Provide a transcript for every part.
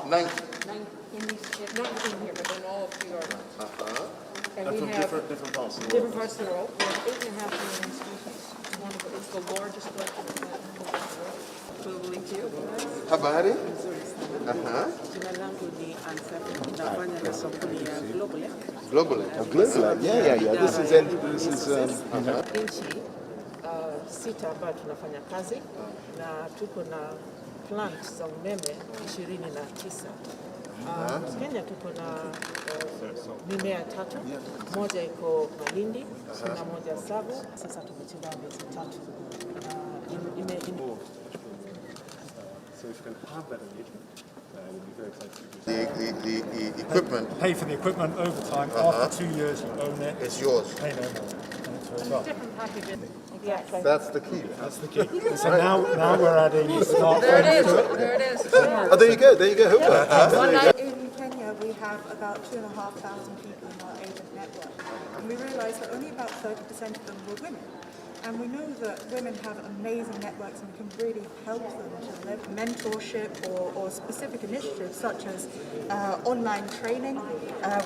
90. Not in here, but in all of New York. And we from have different parts of the world. different parts of the world. We have 8.5 million species. One of it's the largest collection of plants in the world. Globally too. Habari? Jalango ni Wasafi. Nafanya na kampuni ya Global. Global. Global. Yeah. This is Nchi sita ambayo tunafanya kazi na tuko na plant za umeme 29. Kenya tuko na mimea 3, moja iko mahindi na moja sagu. Sasa tumecheza miezi 3. So if you can have that engagement, we'll be very excited to do The equipment Pay for the equipment over time. After 2 years, you own it. is yours. Pay no more. And it's very well. Different packages. Exactly. That's the key. That's the key. So now we're adding smartphones There it is. to it. There it is. Oh, there you go. In Kenya, we have about 2,500 people in our agent network, and we realised that only about 30% of them were women. And we know that women have amazing networks and we can really help them to live mentorship or specific initiatives such as online training.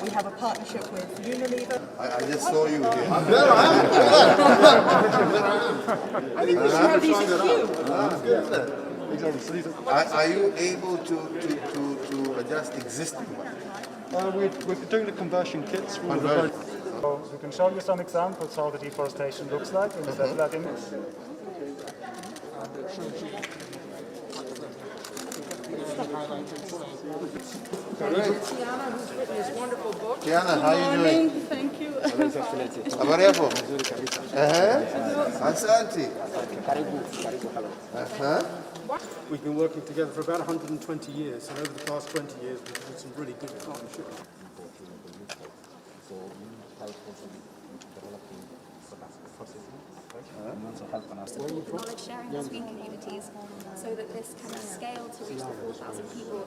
We have a partnership with Unilever. I just saw you here. I think we should have these in queue. Are you able to adjust existing ones? We're doing the conversion kits. So we can show you some examples how the deforestation looks like in the satellite image. Tiana, who's written this wonderful book. Tiana, how are you doing? Thank you. Habari yako? Asante. We've been working together for about 120 years, and over the past 20 years we've had some really good partnerships. Knowledge sharing between communities so that this can scale to reach the 4,000 people.